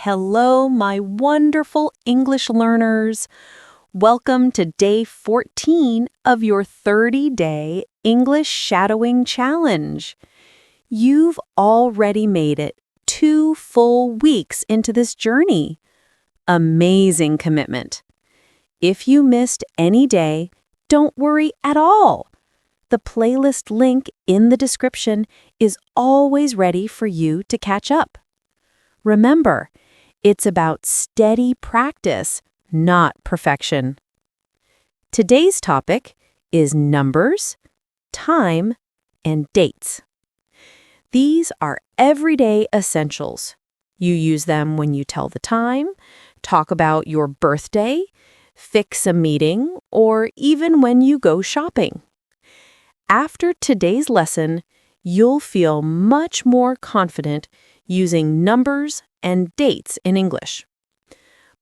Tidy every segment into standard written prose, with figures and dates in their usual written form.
Hello, my wonderful English learners. Welcome to day 14 of your 30-day English shadowing challenge. You've already made it 2 full weeks into this journey. Amazing commitment. If you missed any day, don't worry at all. The playlist link in the description is always ready for you to catch up. Remember, it's about steady practice, not perfection. Today's topic is numbers, time, and dates. These are everyday essentials. You use them when you tell the time, talk about your birthday, fix a meeting, or even when you go shopping. After today's lesson, you'll feel much more confident using numbers and dates in English.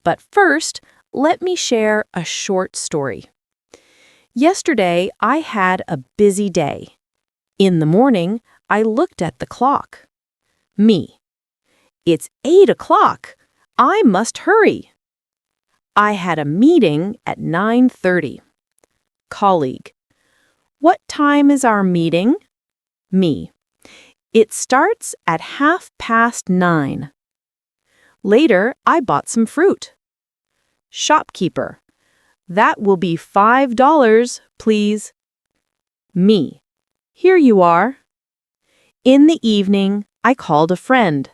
But first, let me share a short story. Yesterday, I had a busy day. In the morning, I looked at the clock. Me. It's 8 o'clock. I must hurry. I had a meeting at 9:30. Colleague. What time is our meeting? Me. It starts at 9:30. Later, I bought some fruit. Shopkeeper. That will be $5, please. Me. Here you are. In the evening, I called a friend.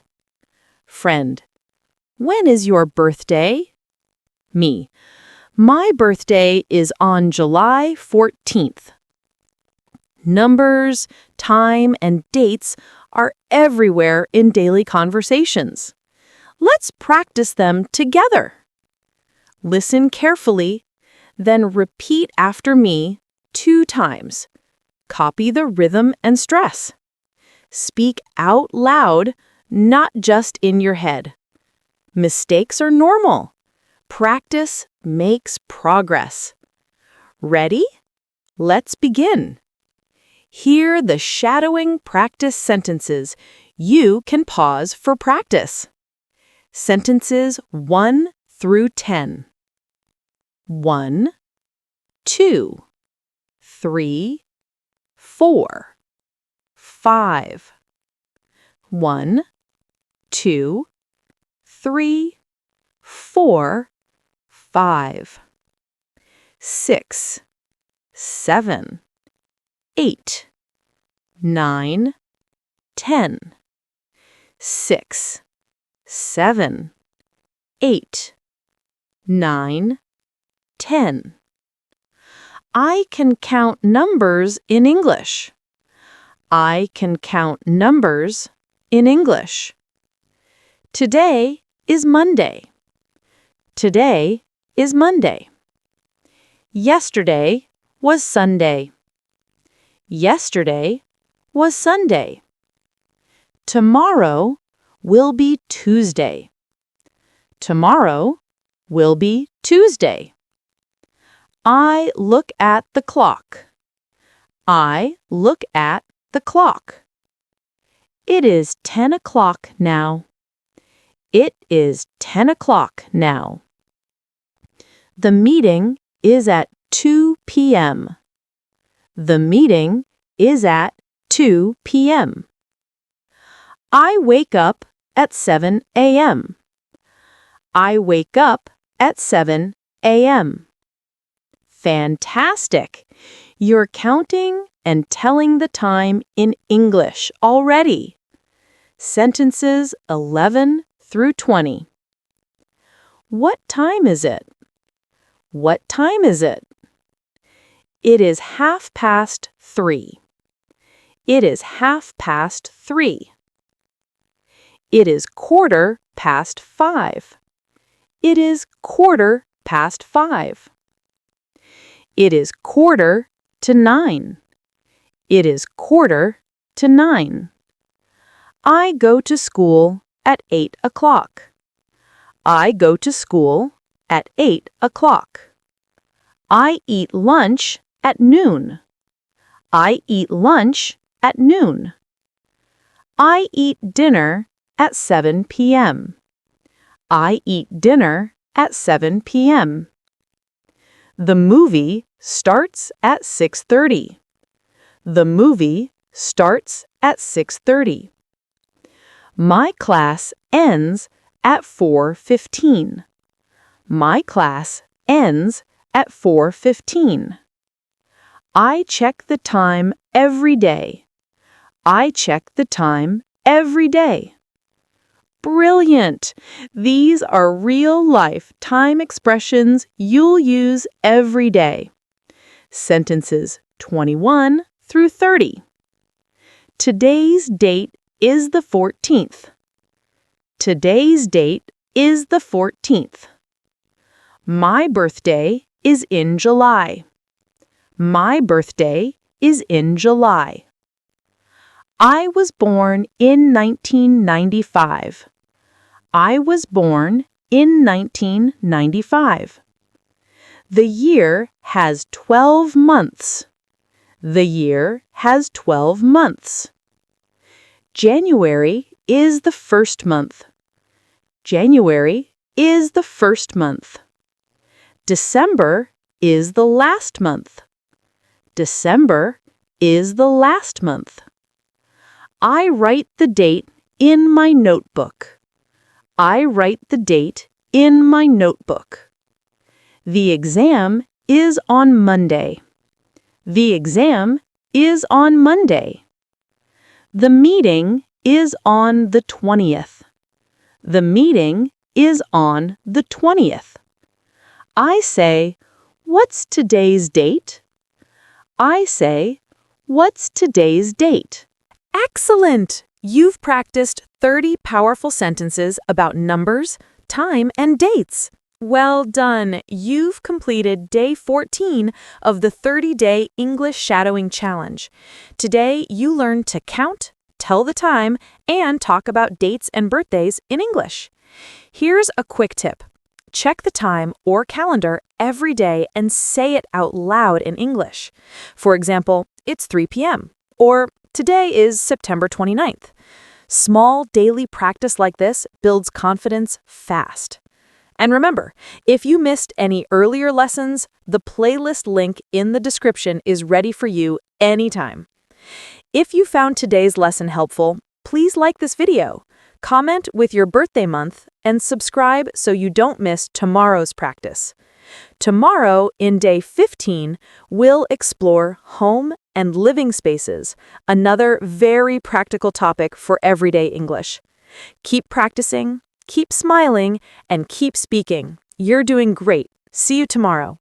Friend. When is your birthday? Me. My birthday is on July 14th. Numbers, time, and dates are everywhere in daily conversations. Let's practice them together. Listen carefully, then repeat after me 2 times. Copy the rhythm and stress. Speak out loud, not just in your head. Mistakes are normal. Practice makes progress. Ready? Let's begin. Hear the shadowing practice sentences. You can pause for practice. Sentences 1 through 10. 1, 2, 3, 4, 5. 1, 2, 3, 4, 5. 6, 7, 8, 9, 10. 6, 7, 8, 9, 10. I can count numbers in English. I can count numbers in English. Today is Monday. Today is Monday. Yesterday was Sunday. Yesterday was Sunday. Tomorrow will be Tuesday. Tomorrow will be Tuesday. I look at the clock. I look at the clock. It is 10 o'clock now. It is 10 o'clock now. The meeting is at 2 p.m. The meeting is at 2 p.m. I wake up at 7 a.m. I wake up at 7 a.m. Fantastic! You're counting and telling the time in English already. Sentences 11 through 20. What time is it? What time is it? It is 3:30. It is 3:30. It is 5:15. It is 5:15. It is 8:45. It is 8:45. I go to school at 8 o'clock. I go to school at 8 o'clock. I eat lunch at noon. I eat lunch at noon. I eat dinner at 7 p.m. I eat dinner at 7 p.m. The movie starts at 6:30. The movie starts at 6:30. My class ends at 4:15. My class ends at 4:15. I check the time every day. I check the time every day. Brilliant! These are real-life time expressions you'll use every day. Sentences 21 through 30. Today's date is the 14th. Today's date is the 14th. My birthday is in July. My birthday is in July. I was born in 1995. I was born in 1995. The year has 12 months. The year has 12 months. January is the first month. January is the first month. December is the last month. December is the last month. I write the date in my notebook. I write the date in my notebook. The exam is on Monday. The exam is on Monday. The meeting is on the 20th. The meeting is on the 20th. I say, "What's today's date?" I say, "What's today's date?" Excellent! You've practiced 30 powerful sentences about numbers, time, and dates. Well done! You've completed day 14 of the 30-day English Shadowing Challenge. Today, you learned to count, tell the time, and talk about dates and birthdays in English. Here's a quick tip. Check the time or calendar every day and say it out loud in English. For example, it's 3 p.m. or today is September 29th. Small daily practice like this builds confidence fast. And remember, if you missed any earlier lessons, the playlist link in the description is ready for you anytime. If you found today's lesson helpful, please like this video, comment with your birthday month, and subscribe so you don't miss tomorrow's practice. Tomorrow, in day 15, we'll explore home and living spaces, another very practical topic for everyday English. Keep practicing, keep smiling, and keep speaking. You're doing great. See you tomorrow.